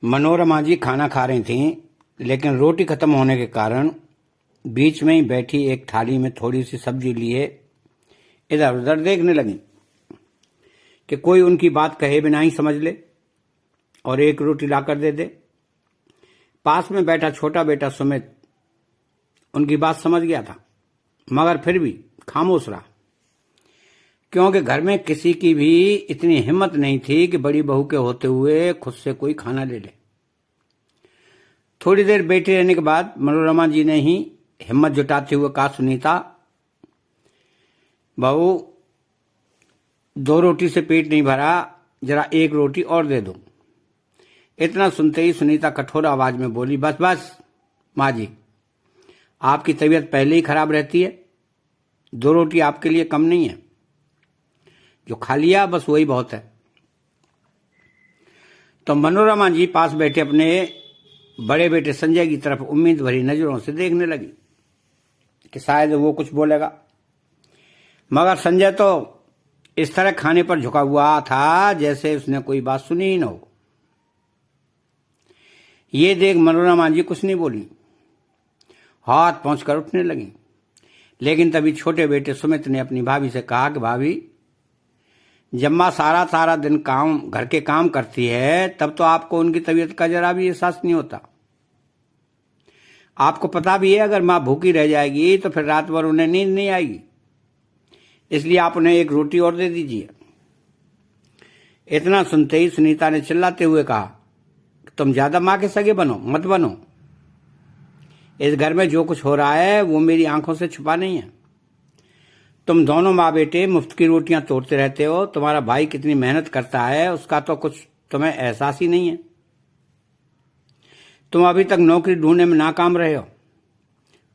मनोरमा जी खाना खा रही थीं, लेकिन रोटी खत्म होने के कारण बीच में ही बैठी एक थाली में थोड़ी सी सब्जी लिए इधर उधर देखने लगी कि कोई उनकी बात कहे बिना ही समझ ले और एक रोटी लाकर दे दे। पास में बैठा छोटा बेटा सुमित उनकी बात समझ गया था, मगर फिर भी खामोश रहा, क्योंकि घर में किसी की भी इतनी हिम्मत नहीं थी कि बड़ी बहू के होते हुए खुद से कोई खाना ले ले। थोड़ी देर बैठे रहने के बाद मनोरमा जी ने ही हिम्मत जुटाते हुए कहा, सुनीता बहू, 2 रोटी से पेट नहीं भरा, जरा एक रोटी और दे दो। इतना सुनते ही सुनीता कठोर आवाज में बोली, बस बस माँ जी, आपकी तबीयत पहले ही खराब रहती है, 2 रोटी आपके लिए कम नहीं है, जो खा लिया बस वही बहुत है। तो मनोरमा जी पास बैठे अपने बड़े बेटे संजय की तरफ उम्मीद भरी नजरों से देखने लगी कि शायद वो कुछ बोलेगा, मगर संजय तो इस तरह खाने पर झुका हुआ था जैसे उसने कोई बात सुनी ही न हो। ये देख मनोरमा जी कुछ नहीं बोली, हाथ पहुंचकर उठने लगी, लेकिन तभी छोटे बेटे सुमित ने अपनी भाभी से कहा कि भाभी, जब माँ सारा सारा दिन घर के काम करती है तब तो आपको उनकी तबीयत का जरा भी एहसास नहीं होता। आपको पता भी है अगर माँ भूखी रह जाएगी तो फिर रात भर उन्हें नींद नहीं आएगी, इसलिए आप उन्हें एक रोटी और दे दीजिए। इतना सुनते ही सुनीता ने चिल्लाते हुए कहा, तुम ज्यादा माँ के सगे मत बनो। इस घर में जो कुछ हो रहा है वो मेरी आंखों से छुपा नहीं है। तुम दोनों माँ बेटे मुफ्त की रोटियां तोड़ते रहते हो, तुम्हारा भाई कितनी मेहनत करता है उसका तो कुछ तुम्हें एहसास ही नहीं है। तुम अभी तक नौकरी ढूंढने में नाकाम रहे हो,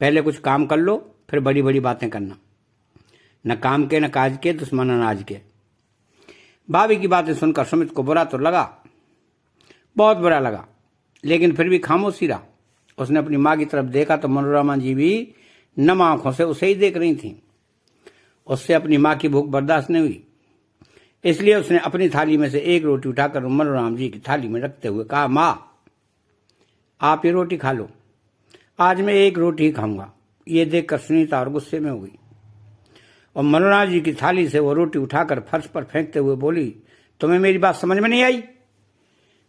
पहले कुछ काम कर लो फिर बड़ी बड़ी बातें करना। न काम के न काज के, दुश्मन अनाज के। भाभी की बातें सुनकर सुमित को बुरा तो लगा, बहुत बुरा लगा, लेकिन फिर भी खामोशी रहा। उसने अपनी माँ की तरफ देखा तो मनोरमा जी भी नम आंखों से उसे ही देख रही थीं। उससे अपनी माँ की भूख बर्दाश्त नहीं हुई, इसलिए उसने अपनी थाली में से एक रोटी उठाकर मनोरमा जी की थाली में रखते हुए कहा, माँ आप ये रोटी खा लो, आज मैं एक रोटी ही खाऊंगा। ये देखकर सुनीता और गुस्से में हो गई और मनोरमा जी की थाली से वो रोटी उठाकर फर्श पर फेंकते हुए बोली, तुम्हें मेरी बात समझ में नहीं आई?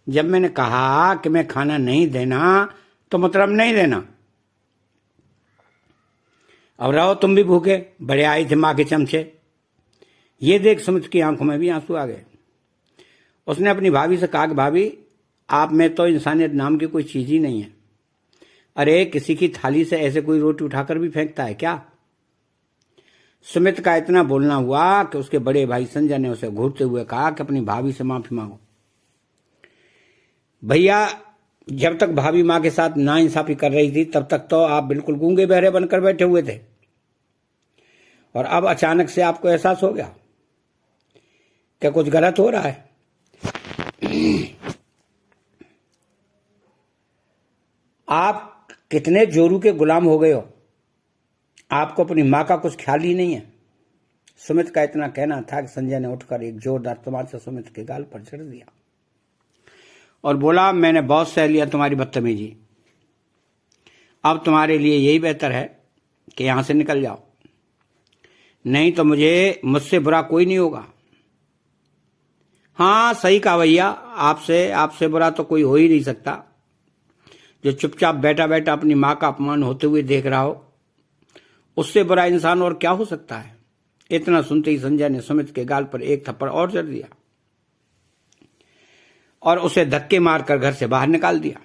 जब मैंने कहा कि मैं खाना नहीं देना तो मतलब नहीं देना। अब रहो तुम भी भूखे, बड़े आए थे माँ के चमचे। ये देख सुमित की आंखों में भी आंसू आ गए। उसने अपनी भाभी से कहा कि भाभी, आप में तो इंसानियत नाम की कोई चीज ही नहीं है। अरे किसी की थाली से ऐसे कोई रोटी उठाकर भी फेंकता है क्या? सुमित का इतना बोलना हुआ कि उसके बड़े भाई संजय ने उसे घूरते हुए कहा कि अपनी भाभी से माफी मांगो। भैया, जब तक भाभी माँ के साथ नाइंसाफी कर रही थी तब तक तो आप बिल्कुल गूंगे बहरे बनकर बैठे हुए थे, और अब अचानक से आपको एहसास हो गया क्या कुछ गलत हो रहा है। आप कितने जोरू के गुलाम हो गए हो, आपको अपनी माँ का कुछ ख्याल ही नहीं है। सुमित का इतना कहना था कि संजय ने उठकर एक जोरदार तमाचा सुमित के गाल पर छड़ दिया और बोला, मैंने बहुत सह लिया तुम्हारी बदतमीजी, अब तुम्हारे लिए यही बेहतर है कि यहां से निकल जाओ, नहीं तो मुझसे बुरा कोई नहीं होगा। हाँ सही कहा भैया, आपसे बुरा तो कोई हो ही नहीं सकता। जो चुपचाप बैठा बैठा अपनी माँ का अपमान होते हुए देख रहा हो, उससे बुरा इंसान और क्या हो सकता है। इतना सुनते ही संजय ने सुमित के गाल पर एक थप्पड़ और जड़ दिया और उसे धक्के मारकर घर से बाहर निकाल दिया।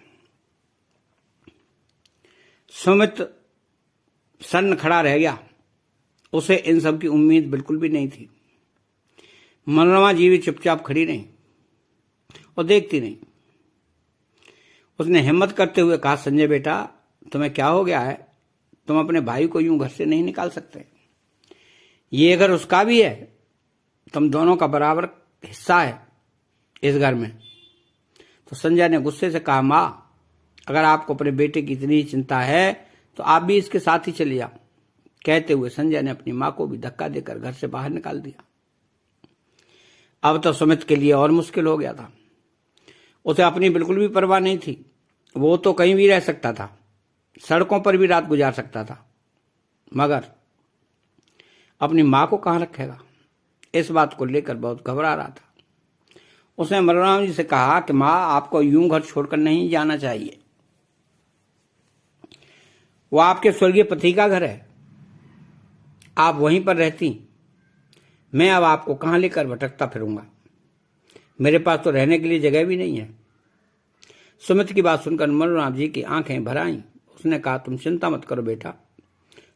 सुमित सन्न खड़ा रह गया, उसे इन सब की उम्मीद बिल्कुल भी नहीं थी। मनोरमा जी भी चुपचाप खड़ी रही और देखती नहीं। उसने हिम्मत करते हुए कहा, संजय बेटा, तुम्हें क्या हो गया है? तुम अपने भाई को यूं घर से नहीं निकाल सकते। ये घर उसका भी है, तुम दोनों का बराबर हिस्सा है इस घर में। तो संजय ने गुस्से से कहा, माँ, अगर आपको अपने बेटे की इतनी चिंता है तो आप भी इसके साथ ही चले जाओ। कहते हुए संजय ने अपनी माँ को भी धक्का देकर घर से बाहर निकाल दिया। अब तो सुमित के लिए और मुश्किल हो गया था। उसे अपनी बिल्कुल भी परवाह नहीं थी। वो तो कहीं भी रह सकता था, सड़कों पर भी रात गुजार सकता था, मगर अपनी मां को कहां रखेगा, इस बात को लेकर बहुत घबरा रहा था। उसने मनोराम जी से कहा कि मां, आपको यूं घर छोड़कर नहीं जाना चाहिए। वो आपके स्वर्गीय पति का घर है, आप वहीं पर रहती, मैं अब आपको कहां लेकर भटकता फिरूंगा, मेरे पास तो रहने के लिए जगह भी नहीं है। सुमित की बात सुनकर मनोराम जी की आंखें भर आईं। उसने कहा, तुम चिंता मत करो बेटा,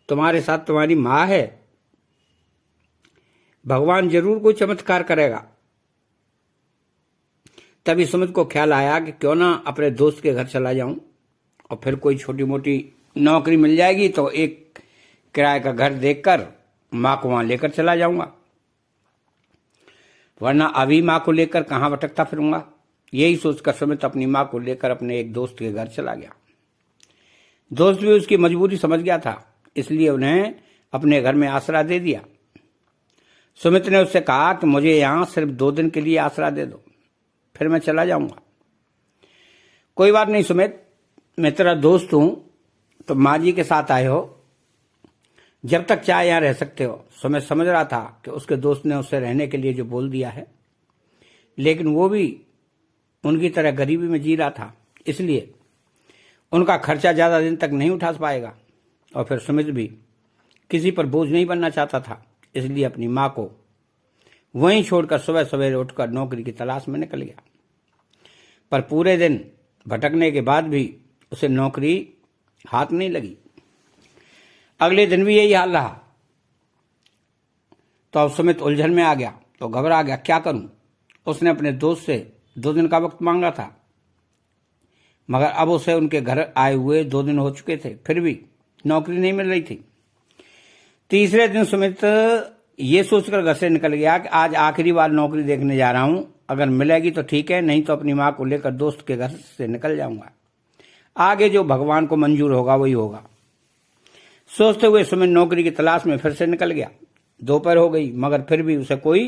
तुम्हारे साथ तुम्हारी मां है, भगवान जरूर कोई चमत्कार करेगा। तभी सुमित को ख्याल आया कि क्यों ना अपने दोस्त के घर चला जाऊं, और फिर कोई छोटी मोटी नौकरी मिल जाएगी तो एक किराए का घर देखकर मां को वहां लेकर चला जाऊंगा, वरना अभी मां को लेकर कहां भटकता फिरूंगा। यही सोचकर सुमित अपनी मां को लेकर अपने एक दोस्त के घर चला गया। दोस्त भी उसकी मजबूरी समझ गया था, इसलिए उन्हें अपने घर में आसरा दे दिया। सुमित ने उससे कहा कि मुझे यहां सिर्फ 2 दिन के लिए आसरा दे दो, फिर मैं चला जाऊंगा। कोई बात नहीं सुमित, मैं तेरा दोस्त हूं, तो मां जी के साथ आए हो, जब तक चाहे यहां रह सकते हो। सुमित समझ रहा था कि उसके दोस्त ने उसे रहने के लिए जो बोल दिया है, लेकिन वो भी उनकी तरह गरीबी में जी रहा था, इसलिए उनका खर्चा ज्यादा दिन तक नहीं उठा पाएगा। और फिर सुमित भी किसी पर बोझ नहीं बनना चाहता था, इसलिए अपनी मां को वहीं छोड़कर सुबह सवेरे उठकर नौकरी की तलाश में निकल गया। पर पूरे दिन भटकने के बाद भी उसे नौकरी हाथ नहीं लगी। अगले दिन भी यही हाल रहा। तो अब सुमित उलझन में आ गया, तो घबरा गया, क्या करूं। उसने अपने दोस्त से 2 दिन का वक्त मांगा था, मगर अब उसे उनके घर आए हुए 2 दिन हो चुके थे, फिर भी नौकरी नहीं मिल रही थी। तीसरे दिन सुमित ये सोचकर घर से निकल गया कि आज आखिरी बार नौकरी देखने जा रहा हूं, अगर मिलेगी तो ठीक है, नहीं तो अपनी मां को लेकर दोस्त के घर से निकल जाऊंगा, आगे जो भगवान को मंजूर होगा वही होगा। सोचते हुए सुमित नौकरी की तलाश में फिर से निकल गया। दोपहर हो गई, मगर फिर भी उसे कोई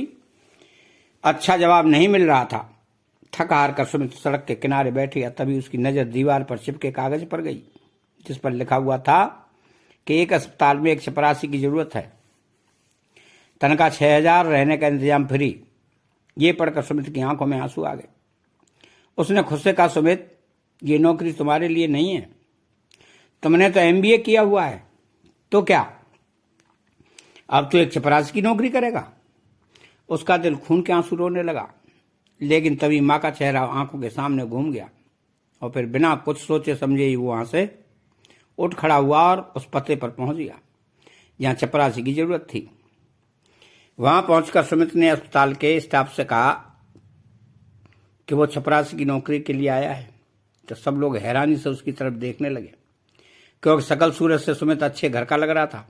अच्छा जवाब नहीं मिल रहा था। थक हार कर सुमित सड़क के किनारे बैठ गया। तभी उसकी नजर दीवार पर चिपके कागज पर गई, जिस पर लिखा हुआ था कि एक अस्पताल में एक चपरासी की जरूरत है, तनख्वाह 6000, रहने का इंतजाम फ्री। ये पढ़कर सुमित की आंखों में आंसू आ गए। उसने खुद से कहा, सुमित, ये नौकरी तुम्हारे लिए नहीं है, तुमने तो MBA किया हुआ है, तो क्या अब तो एक चपरासी की नौकरी करेगा। उसका दिल खून के आंसू रोने लगा, लेकिन तभी मां का चेहरा आंखों के सामने घूम गया, और फिर बिना कुछ सोचे समझे ही वो वहां से उठ खड़ा हुआ और उस पते पर पहुंच गया जहां चपरासी की जरूरत थी। वहां पहुंचकर सुमित ने अस्पताल के स्टाफ से कहा कि वो चपरासी की नौकरी के लिए आया है। तो सब लोग हैरानी से उसकी तरफ देखने लगे, क्योंकि सकल सूरत से सुमित अच्छे घर का लग रहा था,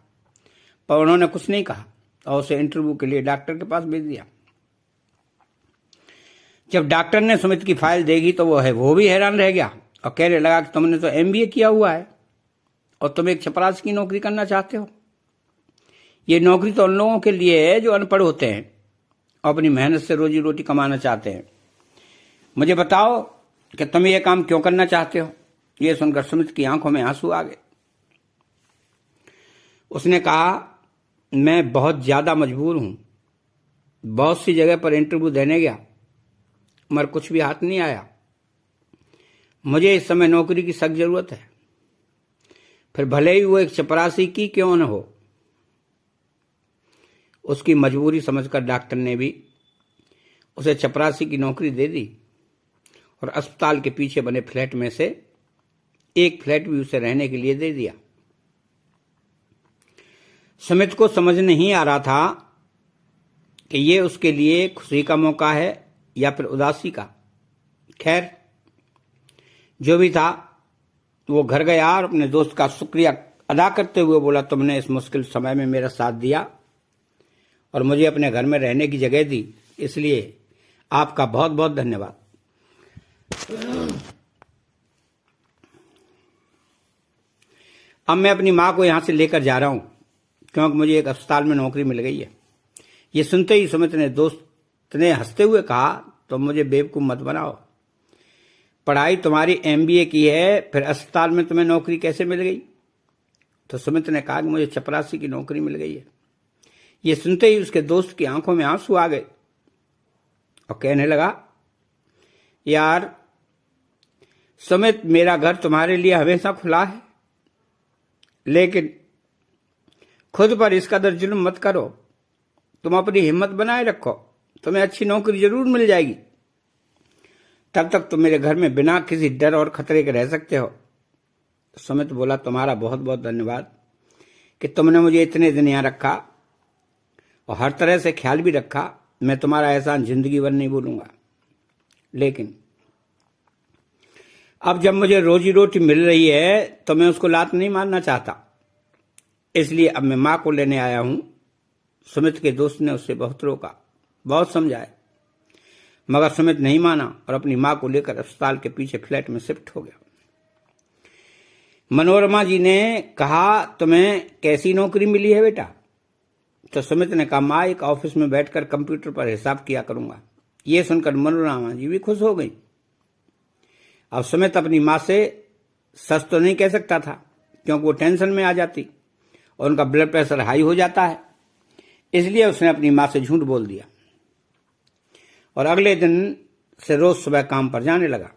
पर उन्होंने कुछ नहीं कहा और उसे इंटरव्यू के लिए डॉक्टर के पास भेज दिया। जब डॉक्टर ने सुमित की फाइल देखी तो वो भी हैरान रह गया और कहने लगा कि तुमने तो MBA किया हुआ है और तुम एक चपरासी की नौकरी करना चाहते हो। ये नौकरी तो उन लोगों के लिए है जो अनपढ़ होते हैं और अपनी मेहनत से रोजी रोटी कमाना चाहते हैं। मुझे बताओ कि तुम ये काम क्यों करना चाहते हो। ये सुनकर सुमित की आंखों में आंसू आ गए। उसने कहा, मैं बहुत ज्यादा मजबूर हूं, बहुत सी जगह पर इंटरव्यू देने गया, मगर कुछ भी हाथ नहीं आया। मुझे इस समय नौकरी की सख्त जरूरत है, फिर भले ही वो एक चपरासी की क्यों न हो। उसकी मजबूरी समझकर डॉक्टर ने भी उसे चपरासी की नौकरी दे दी और अस्पताल के पीछे बने फ्लैट में से एक फ्लैट भी उसे रहने के लिए दे दिया। सुमित को समझ नहीं आ रहा था कि ये उसके लिए खुशी का मौका है या फिर उदासी का। खैर, जो भी था, वो घर गया और अपने दोस्त का शुक्रिया अदा करते हुए बोला, तुमने इस मुश्किल समय में मेरा साथ दिया और मुझे अपने घर में रहने की जगह दी, इसलिए आपका बहुत बहुत धन्यवाद। अब मैं अपनी मां को यहां से लेकर जा रहा हूं, क्योंकि मुझे एक अस्पताल में नौकरी मिल गई है। ये सुनते ही सुमित ने दोस्त ने हंसते हुए कहा, तुम मुझे बेवकूफ मत बनाओ, पढ़ाई तुम्हारी एमबीए की है, फिर अस्पताल में तुम्हें नौकरी कैसे मिल गई? तो सुमित ने कहा कि मुझे चपरासी की नौकरी मिल गई है। ये सुनते ही उसके दोस्त की आंखों में आंसू आ गए और कहने लगा, यार सुमित, मेरा घर तुम्हारे लिए हमेशा खुला है, लेकिन खुद पर इस कदर जुल्म मत करो। तुम अपनी हिम्मत बनाए रखो, तुम्हें अच्छी नौकरी जरूर मिल जाएगी। तब तक तुम मेरे घर में बिना किसी डर और खतरे के रह सकते हो। तो सुमित बोला, तुम्हारा बहुत बहुत धन्यवाद कि तुमने मुझे इतने दिन यहाँ रखा और हर तरह से ख्याल भी रखा। मैं तुम्हारा एहसान जिंदगी भर नहीं भूलूंगा। लेकिन अब जब मुझे रोजी रोटी मिल रही है तो मैं उसको लात नहीं मारना चाहता, इसलिए अब मैं मां को लेने आया हूं। सुमित के दोस्त ने उससे बहुत रोका, बहुत समझाया, मगर सुमित नहीं माना और अपनी मां को लेकर अस्पताल के पीछे फ्लैट में शिफ्ट हो गया। मनोरमा जी ने कहा, तुम्हें कैसी नौकरी मिली है बेटा? तो सुमित ने कहा, मां, एक ऑफिस में बैठकर कंप्यूटर पर हिसाब किया करूंगा। यह सुनकर मनोरमा जी भी खुश हो गई। अब सुमित अपनी मां से सच तो नहीं कह सकता था, क्योंकि वो टेंशन में आ जाती और उनका ब्लड प्रेशर हाई हो जाता है। इसलिए उसने अपनी मां से झूठ बोल दिया और अगले दिन से रोज सुबह काम पर जाने लगा।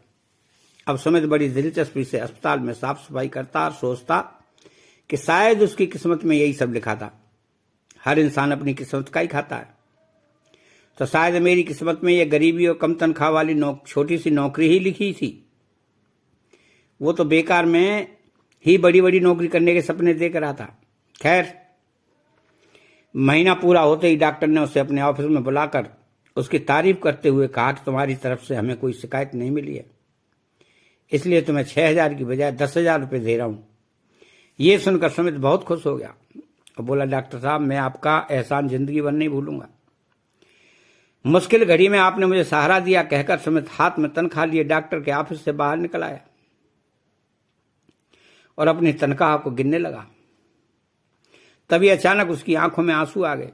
अब सुमित बड़ी दिलचस्पी से अस्पताल में साफ सफाई करता और सोचता कि शायद उसकी किस्मत में यही सब लिखा था। हर इंसान अपनी किस्मत का ही खाता है, तो शायद मेरी किस्मत में यह गरीबी और कम तनख्वाह वाली छोटी सी नौकरी ही लिखी थी। वो तो बेकार में ही बड़ी बड़ी नौकरी करने के सपने देख रहा था। खैर, महीना पूरा होते ही डॉक्टर ने उसे अपने ऑफिस में बुलाकर उसकी तारीफ करते हुए कहा कि तुम्हारी तरफ से हमें कोई शिकायत नहीं मिली है, इसलिए तुम्हें 6,000 की बजाय 10,000 रुपये दे रहा हूं। ये सुनकर सुमित बहुत खुश हो गया और बोला, डॉक्टर साहब, मैं आपका एहसान जिंदगी भर नहीं भूलूंगा। मुश्किल घड़ी में आपने मुझे सहारा दिया, कहकर सुमित हाथ में तनख्वाह लिए डॉक्टर के ऑफिस से बाहर निकल आया और अपनी तनख्वाह को गिनने लगा। तभी अचानक उसकी आंखों में आंसू आ गए,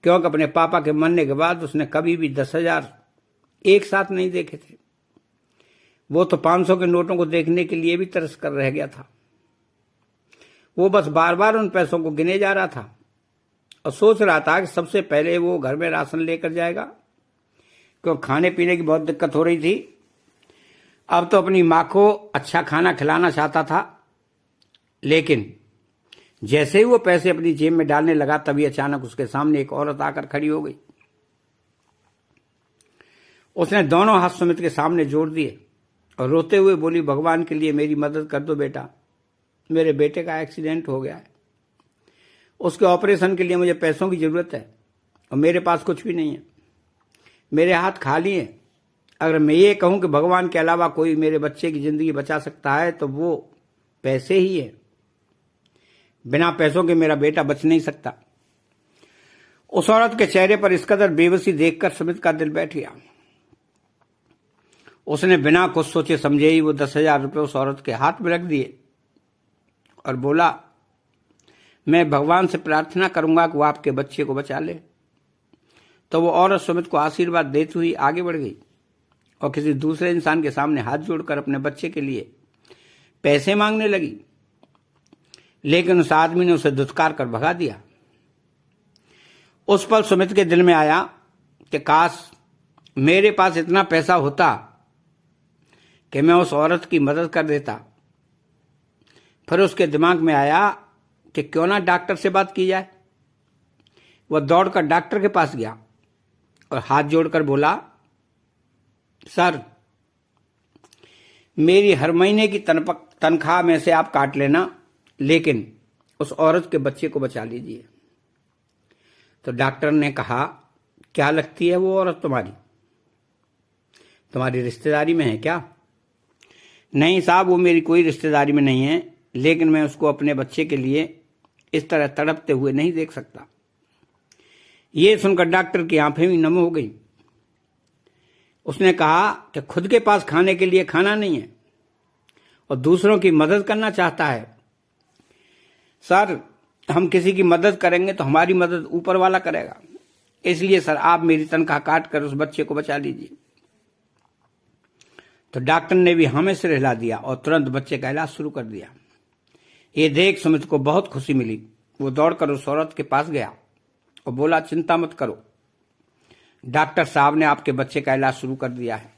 क्योंकि अपने पापा के मरने के बाद उसने कभी भी 10,000 एक साथ नहीं देखे थे। वो तो 500 के नोटों को देखने के लिए भी तरस कर रह गया था। वो बस बार बार उन पैसों को गिने जा रहा था और सोच रहा था कि सबसे पहले वो घर में राशन लेकर जाएगा, क्योंकि खाने पीने की बहुत दिक्कत हो रही थी। अब तो अपनी मां को अच्छा खाना खिलाना चाहता था। लेकिन जैसे ही वो पैसे अपनी जेब में डालने लगा, तभी अचानक उसके सामने एक औरत आकर खड़ी हो गई। उसने दोनों हाथ सुमित के सामने जोड़ दिए और रोते हुए बोली, भगवान के लिए मेरी मदद कर दो बेटा, मेरे बेटे का एक्सीडेंट हो गया है। उसके ऑपरेशन के लिए मुझे पैसों की जरूरत है और मेरे पास कुछ भी नहीं है। मेरे हाथ खाली हैं। अगर मैं ये कहूं कि भगवान के अलावा कोई मेरे बच्चे की जिंदगी बचा सकता है तो वो पैसे ही है। बिना पैसों के मेरा बेटा बच नहीं सकता। उस औरत के चेहरे पर इस कदर बेबसी देखकर सुमित का दिल बैठ गया। उसने बिना कुछ सोचे समझे ही वो 10,000 रुपये उस औरत के हाथ में रख दिए और बोला, मैं भगवान से प्रार्थना करूंगा कि वो आपके बच्चे को बचा ले। तो वो औरत सुमित को आशीर्वाद देती हुई आगे बढ़ गई और किसी दूसरे इंसान के सामने हाथ जोड़कर अपने बच्चे के लिए पैसे मांगने लगी। लेकिन उस आदमी ने उसे धुतकार कर भगा दिया। उस पल सुमित के दिल में आया कि काश मेरे पास इतना पैसा होता कि मैं उस औरत की मदद कर देता। फिर उसके दिमाग में आया कि क्यों ना डॉक्टर से बात की जाए। वह दौड़कर डॉक्टर के पास गया और हाथ जोड़कर बोला, सर, मेरी हर महीने की तनख्वाह में से आप काट लेना, लेकिन उस औरत के बच्चे को बचा लीजिए। तो डॉक्टर ने कहा, क्या लगती है वो औरत तुम्हारी रिश्तेदारी में है क्या? नहीं साहब, वो मेरी कोई रिश्तेदारी में नहीं है, लेकिन मैं उसको अपने बच्चे के लिए इस तरह तड़पते हुए नहीं देख सकता। ये सुनकर डॉक्टर की आंखें भी नम हो गई। उसने कहा कि खुद के पास खाने के लिए खाना नहीं है और दूसरों की मदद करना चाहता है। सर, हम किसी की मदद करेंगे तो हमारी मदद ऊपर वाला करेगा, इसलिए सर आप मेरी तनख्वाह काट कर उस बच्चे को बचा लीजिए। तो डॉक्टर ने भी हमें सिर हिला दिया और तुरंत बच्चे का इलाज शुरू कर दिया। ये देख सुमित को बहुत खुशी मिली। वो दौड़कर उस औरत के पास गया और बोला, चिंता मत करो, डॉक्टर साहब ने आपके बच्चे का इलाज शुरू कर दिया है।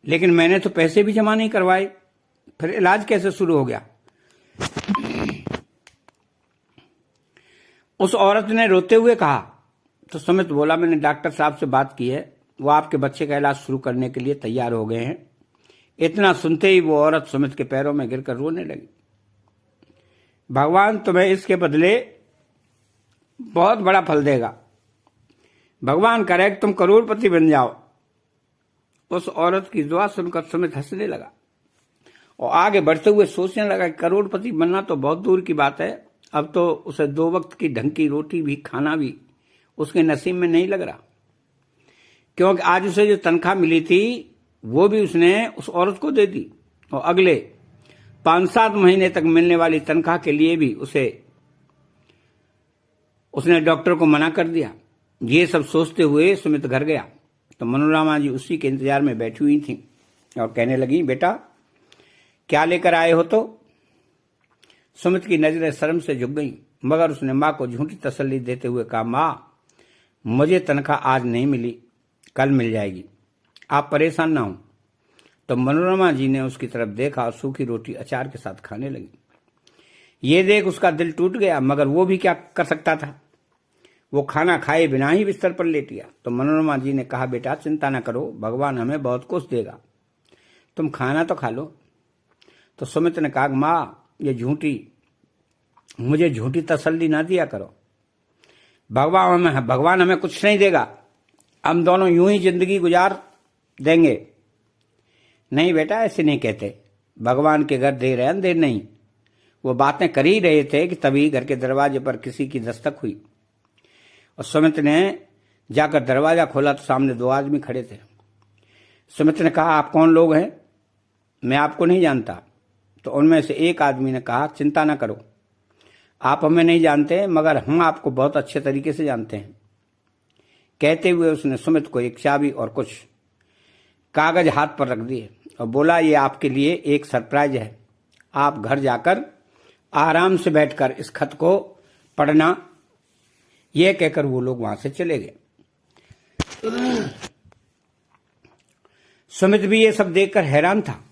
लेकिन मैंने तो पैसे भी जमा नहीं करवाए, फिर इलाज कैसे शुरू हो गया? उस औरत ने रोते हुए कहा। तो सुमित बोला, मैंने डॉक्टर साहब से बात की है, वो आपके बच्चे का इलाज शुरू करने के लिए तैयार हो गए हैं। इतना सुनते ही वो औरत सुमित के पैरों में गिरकर रोने लगी। भगवान तुम्हें इसके बदले बहुत बड़ा फल देगा, भगवान करे कि तुम करोड़पति बन जाओ। उस औरत की दुआ सुनकर सुमित हंसने लगा और आगे बढ़ते हुए सोचने लगा कि करोड़पति बनना तो बहुत दूर की बात है, अब तो उसे 2 वक्त की ढंग की रोटी भी खाना भी उसके नसीब में नहीं लग रहा, क्योंकि आज उसे जो तनख्वाह मिली थी वो भी उसने उस औरत को दे दी और अगले 5-7 महीने तक मिलने वाली तनख्वाह के लिए भी उसने डॉक्टर को मना कर दिया। ये सब सोचते हुए सुमित घर गया तो मनोरमा जी उसी के इंतजार में बैठी हुई थी और कहने लगी, बेटा क्या लेकर आए हो? तो सुमित की नजरें शर्म से झुक गईं, मगर उसने मां को झूठी तसल्ली देते हुए कहा, मां मुझे तनख्वाह आज नहीं मिली, कल मिल जाएगी, आप परेशान ना हो। तो मनोरमा जी ने उसकी तरफ देखा और सूखी रोटी अचार के साथ खाने लगी। ये देख उसका दिल टूट गया, मगर वो भी क्या कर सकता था, वो खाना खाए बिना ही बिस्तर पर लेट गया। तो मनोरमा जी ने कहा, बेटा चिंता न करो, भगवान हमें बहुत कुछ देगा, तुम खाना तो खा लो। तो सुमित ने कहा, मां मुझे झूठी तसल्ली ना दिया करो, भगवान हमें कुछ नहीं देगा, हम दोनों यूं ही जिंदगी गुजार देंगे। नहीं बेटा ऐसे नहीं कहते, भगवान के घर देर है अंधेर नहीं। वो बातें कर ही रहे थे कि तभी घर के दरवाजे पर किसी की दस्तक हुई और सुमित ने जाकर दरवाजा खोला तो सामने 2 आदमी खड़े थे। सुमित ने कहा, आप कौन लोग हैं? मैं आपको नहीं जानता। तो उनमें से एक आदमी ने कहा, चिंता ना करो, आप हमें नहीं जानते मगर हम आपको बहुत अच्छे तरीके से जानते हैं। कहते हुए उसने सुमित को एक चाबी और कुछ कागज हाथ पर रख दिए और बोला, ये आपके लिए एक सरप्राइज है, आप घर जाकर आराम से बैठकर इस खत को पढ़ना। यह कहकर वो लोग वहां से चले गए। सुमित भी ये सब देखकर हैरान था।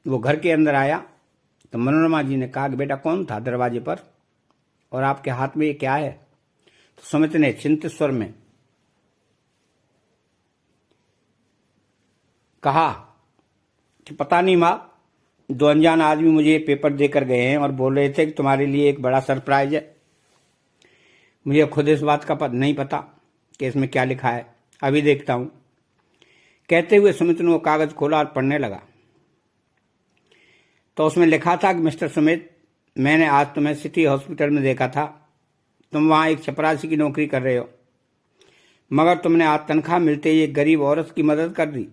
वो घर के अंदर आया तो मनोरमा जी ने कहा कि बेटा कौन था दरवाजे पर और आपके हाथ में ये क्या है? तो सुमित ने चिंतित स्वर में कहा कि पता नहीं मां, 2 अनजान आदमी मुझे ये पेपर देकर गए हैं और बोल रहे थे कि तुम्हारे लिए एक बड़ा सरप्राइज है। मुझे खुद इस बात का नहीं पता कि इसमें क्या लिखा है, अभी देखता हूं। कहते हुए सुमित ने वो कागज खोला और पढ़ने लगा। तो उसमें लिखा था कि मिस्टर सुमित, मैंने आज तुम्हें सिटी हॉस्पिटल में देखा था, तुम वहां एक चपरासी की नौकरी कर रहे हो, मगर तुमने आज तनख्वाह मिलते ही एक गरीब औरत की मदद कर दी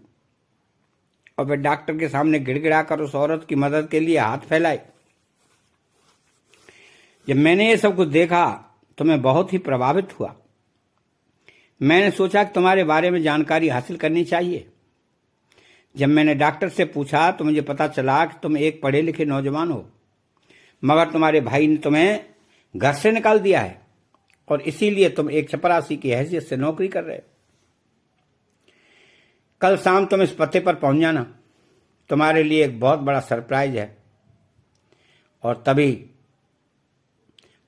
और फिर डॉक्टर के सामने गिड़गिड़ाकर उस औरत की मदद के लिए हाथ फैलाए। जब मैंने ये सब कुछ देखा तो मैं बहुत ही प्रभावित हुआ। मैंने सोचा कि तुम्हारे बारे में जानकारी हासिल करनी चाहिए। जब मैंने डॉक्टर से पूछा तो मुझे पता चला कि तुम एक पढ़े लिखे नौजवान हो, मगर तुम्हारे भाई ने तुम्हें घर से निकाल दिया है और इसीलिए तुम एक चपरासी की हैसियत से नौकरी कर रहे हो। कल शाम तुम इस पते पर पहुंच जाना, तुम्हारे लिए एक बहुत बड़ा सरप्राइज है और तभी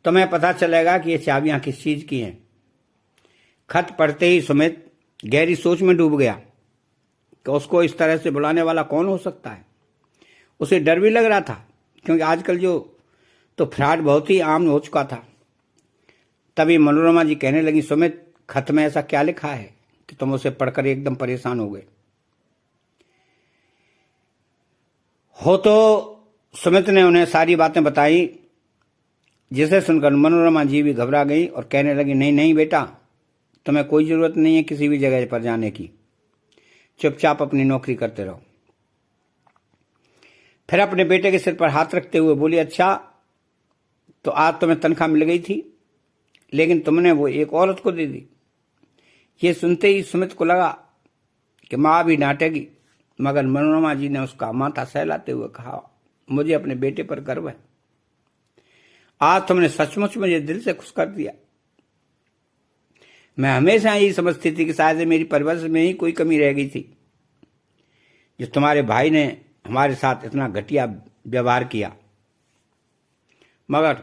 तुम्हें पता चलेगा कि ये चाबियां किस चीज की हैं। खत पढ़ते ही सुमित गहरी सोच में डूब गया कि उसको इस तरह से बुलाने वाला कौन हो सकता है। उसे डर भी लग रहा था क्योंकि आजकल तो फ्रॉड बहुत ही आम हो चुका था। तभी मनोरमा जी कहने लगी, सुमित खत में ऐसा क्या लिखा है कि तुम उसे पढ़कर एकदम परेशान हो गए हो? तो सुमित ने उन्हें सारी बातें बताई, जिसे सुनकर मनोरमा जी भी घबरा गई और कहने लगी, नहीं नहीं बेटा, तुम्हें कोई जरूरत नहीं है किसी भी जगह पर जाने की, चुपचाप अपनी नौकरी करते रहो। फिर अपने बेटे के सिर पर हाथ रखते हुए बोली, अच्छा तो आज तुम्हें तनख्वाह मिल गई थी लेकिन तुमने वो एक औरत को दे दी। ये सुनते ही सुमित को लगा कि मां भी डांटेगी मगर मनोरमा जी ने उसका माथा सहलाते हुए कहा, मुझे अपने बेटे पर गर्व है। आज तुमने सचमुच मुझे दिल से खुश कर दिया। मैं हमेशा यही समझती थी कि शायद मेरी परवरिश में ही कोई कमी रह गई थी, जो तुम्हारे भाई ने हमारे साथ इतना घटिया व्यवहार किया। मगर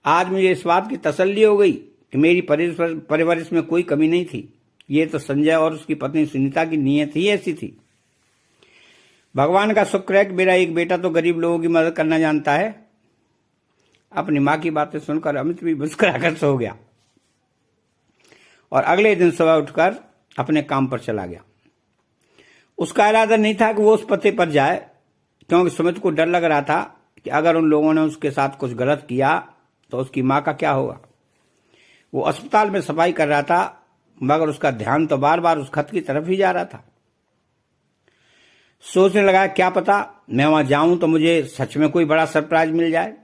आज मुझे इस बात की तसल्ली हो गई कि मेरी परवरिश में कोई कमी नहीं थी। ये तो संजय और उसकी पत्नी सुनीता की नीयत ही ऐसी थी। भगवान का शुक्र है कि मेरा एक बेटा तो गरीब लोगों की मदद करना जानता है। अपनी मां की बातें सुनकर अमित भी मुस्कुराकर सो गया और अगले दिन सुबह उठकर अपने काम पर चला गया। उसका इरादा नहीं था कि वो उस पते पर जाए, क्योंकि सुमित को डर लग रहा था कि अगर उन लोगों ने उसके साथ कुछ गलत किया तो उसकी मां का क्या होगा। वो अस्पताल में सफाई कर रहा था, मगर उसका ध्यान तो बार बार उस खत की तरफ ही जा रहा था। सोचने लगा, क्या पता मैं वहां जाऊं तो मुझे सच में कोई बड़ा सरप्राइज मिल जाए।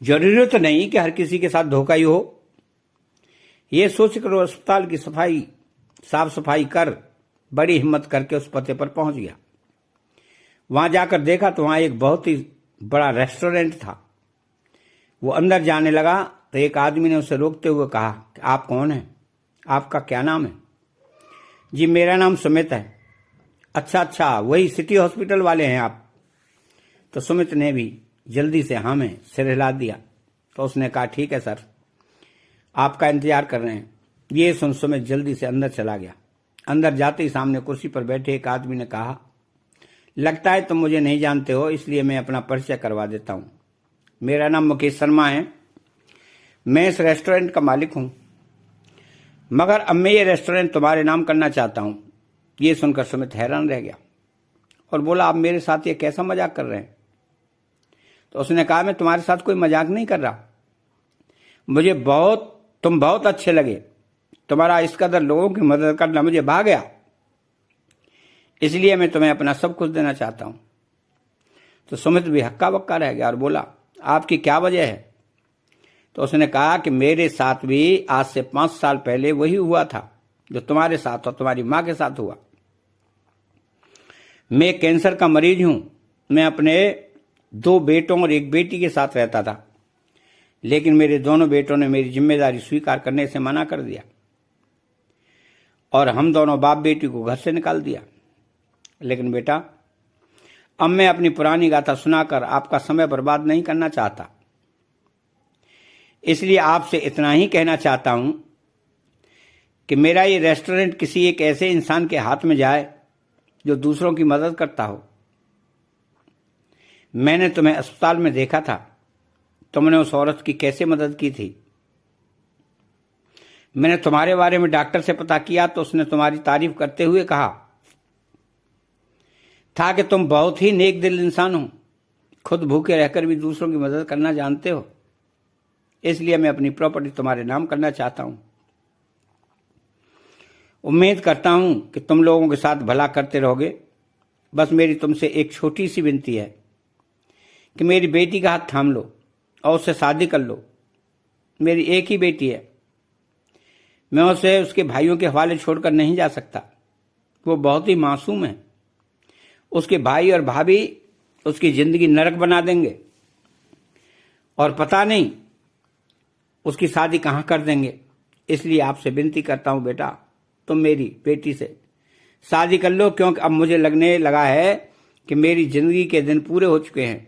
जरूरी तो नहीं कि हर किसी के साथ धोखा ही हो। ये सोचकर वो अस्पताल की साफ सफाई कर बड़ी हिम्मत करके उस पते पर पहुंच गया। वहां जाकर देखा तो वहां एक बहुत ही बड़ा रेस्टोरेंट था। वो अंदर जाने लगा तो एक आदमी ने उसे रोकते हुए कहा कि आप कौन हैं, आपका क्या नाम है। जी मेरा नाम सुमित है। अच्छा, वही सिटी हॉस्पिटल वाले हैं आप। तो सुमित ने भी जल्दी से हाँ में सिर हिला दिया। तो उसने कहा, ठीक है सर, आपका इंतजार कर रहे हैं। ये सुन सुमित जल्दी से अंदर चला गया। अंदर जाते ही सामने कुर्सी पर बैठे एक आदमी ने कहा, लगता है तुम मुझे नहीं जानते हो, इसलिए मैं अपना परिचय करवा देता हूं। मेरा नाम मुकेश शर्मा है। मैं इस रेस्टोरेंट का मालिक हूं, मगर अब मैं ये रेस्टोरेंट तुम्हारे नाम करना चाहता हूं। ये सुनकर सुमित हैरान रह गया और बोला, आप मेरे साथ ये कैसा मजाक कर रहे हैं। तो उसने कहा, मैं तुम्हारे साथ कोई मजाक नहीं कर रहा। तुम बहुत अच्छे लगे। तुम्हारा इस कदर लोगों की मदद करना मुझे भा गया, इसलिए मैं तुम्हें अपना सब कुछ देना चाहता हूं। तो सुमित भी हक्का बक्का रह गया और बोला, आपकी क्या वजह है। तो उसने कहा कि मेरे साथ भी आज से 5 साल पहले वही हुआ था जो तुम्हारे साथ और तुम्हारी मां के साथ हुआ। मैं कैंसर का मरीज हूं। मैं अपने 2 बेटों और 1 बेटी के साथ रहता था, लेकिन मेरे दोनों बेटों ने मेरी जिम्मेदारी स्वीकार करने से मना कर दिया और हम दोनों बाप बेटी को घर से निकाल दिया। लेकिन बेटा, अब मैं अपनी पुरानी गाथा सुनाकर आपका समय बर्बाद नहीं करना चाहता, इसलिए आपसे इतना ही कहना चाहता हूं कि मेरा ये रेस्टोरेंट किसी एक ऐसे इंसान के हाथ में जाए जो दूसरों की मदद करता हो। मैंने तुम्हें अस्पताल में देखा था, तुमने उस औरत की कैसे मदद की थी। मैंने तुम्हारे बारे में डॉक्टर से पता किया तो उसने तुम्हारी तारीफ करते हुए कहा था कि तुम बहुत ही नेक दिल इंसान हो, खुद भूखे रहकर भी दूसरों की मदद करना जानते हो। इसलिए मैं अपनी प्रॉपर्टी तुम्हारे नाम करना चाहता हूं। उम्मीद करता हूं कि तुम लोगों के साथ भला करते रहोगे। बस मेरी तुमसे एक छोटी सी विनती है कि मेरी बेटी का हाथ थाम लो और उससे शादी कर लो। मेरी एक ही बेटी है, मैं उसे उसके भाइयों के हवाले छोड़कर नहीं जा सकता। वो बहुत ही मासूम है। उसके भाई और भाभी उसकी जिंदगी नरक बना देंगे और पता नहीं उसकी शादी कहां कर देंगे। इसलिए आपसे विनती करता हूं बेटा, तुम मेरी बेटी से शादी कर लो, क्योंकि अब मुझे लगने लगा है कि मेरी जिंदगी के दिन पूरे हो चुके हैं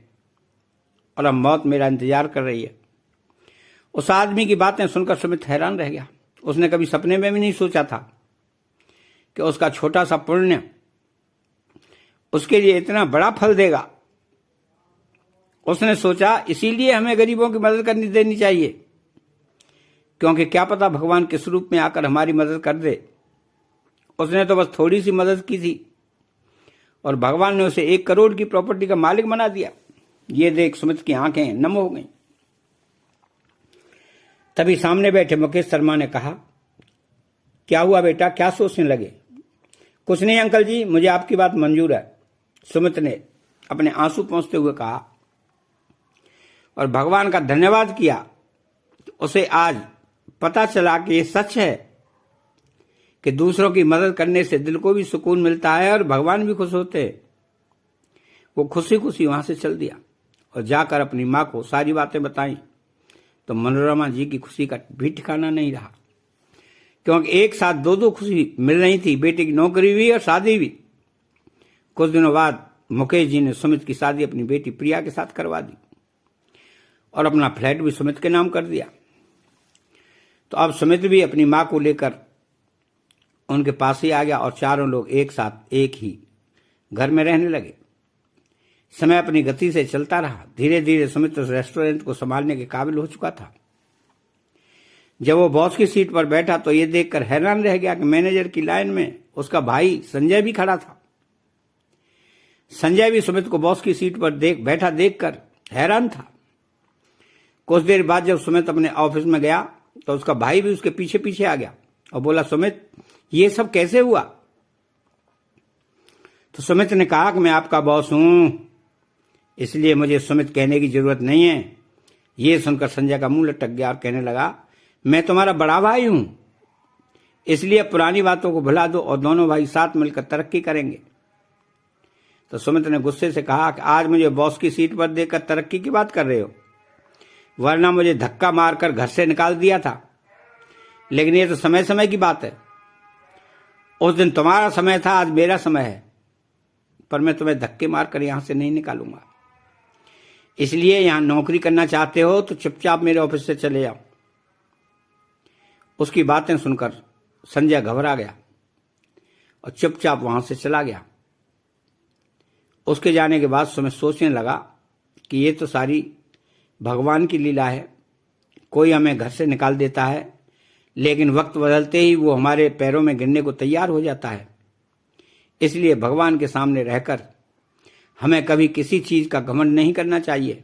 और अब मौत मेरा इंतजार कर रही है। उस आदमी की बातें सुनकर सुमित हैरान रह गया। उसने कभी सपने में भी नहीं सोचा था कि उसका छोटा सा पुण्य उसके लिए इतना बड़ा फल देगा। उसने सोचा इसीलिए हमें गरीबों की मदद करनी देनी चाहिए, क्योंकि क्या पता भगवान किस रूप में आकर हमारी मदद कर दे। उसने तो बस थोड़ी सी मदद की थी और भगवान ने उसे 1 करोड़ की प्रॉपर्टी का मालिक बना दिया। ये देख सुमित की आंखें नम हो गईं। तभी सामने बैठे मुकेश शर्मा ने कहा, क्या हुआ बेटा, क्या सोचने लगे। कुछ नहीं अंकल जी, मुझे आपकी बात मंजूर है, सुमित ने अपने आंसू पोंछते हुए कहा और भगवान का धन्यवाद किया। उसे आज पता चला कि ये सच है कि दूसरों की मदद करने से दिल को भी सुकून मिलता है और भगवान भी खुश होते हैं। वो खुशी खुशी वहां से चल दिया और जाकर अपनी माँ को सारी बातें बताई। तो मनोरमा जी की खुशी का भी ठिकाना नहीं रहा, क्योंकि एक साथ दो खुशी मिल रही थी, बेटे की नौकरी भी और शादी भी। कुछ दिनों बाद मुकेश जी ने सुमित की शादी अपनी बेटी प्रिया के साथ करवा दी और अपना फ्लैट भी सुमित के नाम कर दिया। तो अब सुमित भी अपनी माँ को लेकर उनके पास ही आ गया और चारों लोग एक साथ एक ही घर में रहने लगे। समय अपनी गति से चलता रहा। धीरे धीरे सुमित उस रेस्टोरेंट को संभालने के काबिल हो चुका था। जब वो बॉस की सीट पर बैठा तो ये देखकर हैरान रह गया कि मैनेजर की लाइन में उसका भाई संजय भी खड़ा था। संजय भी सुमित को बॉस की सीट पर बैठा देखकर हैरान था। कुछ देर बाद जब सुमित अपने ऑफिस में गया तो उसका भाई भी उसके पीछे पीछे आ गया और बोला, सुमित ये सब कैसे हुआ? तो सुमित ने कहा कि मैं आपका बॉस हूं, इसलिए मुझे सुमित कहने की जरूरत नहीं है। यह सुनकर संजय का मुंह लटक गया और कहने लगा, मैं तुम्हारा बड़ा भाई हूं, इसलिए पुरानी बातों को भुला दो और दोनों भाई साथ मिलकर तरक्की करेंगे। तो सुमित ने गुस्से से कहा कि आज मुझे बॉस की सीट पर देखकर तरक्की की बात कर रहे हो, वरना मुझे धक्का मारकर घर से निकाल दिया था। लेकिन ये तो समय समय की बात है। उस दिन तुम्हारा समय था, आज मेरा समय है, पर मैं तुम्हें धक्के मारकर यहां से नहीं निकालूंगा। इसलिए यहां नौकरी करना चाहते हो तो चुपचाप मेरे ऑफिस से चले जाओ। उसकी बातें सुनकर संजय घबरा गया और चुपचाप वहां से चला गया। उसके जाने के बाद सुमित सोचने लगा कि ये तो सारी भगवान की लीला है। कोई हमें घर से निकाल देता है, लेकिन वक्त बदलते ही वो हमारे पैरों में गिरने को तैयार हो जाता है। इसलिए भगवान के सामने रहकर हमें कभी किसी चीज का घमंड नहीं करना चाहिए।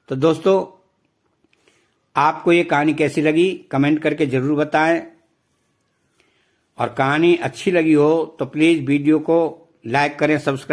तो दोस्तों, आपको ये कहानी कैसी लगी कमेंट करके जरूर बताएं, और कहानी अच्छी लगी हो तो प्लीज वीडियो को लाइक करें, सब्सक्राइब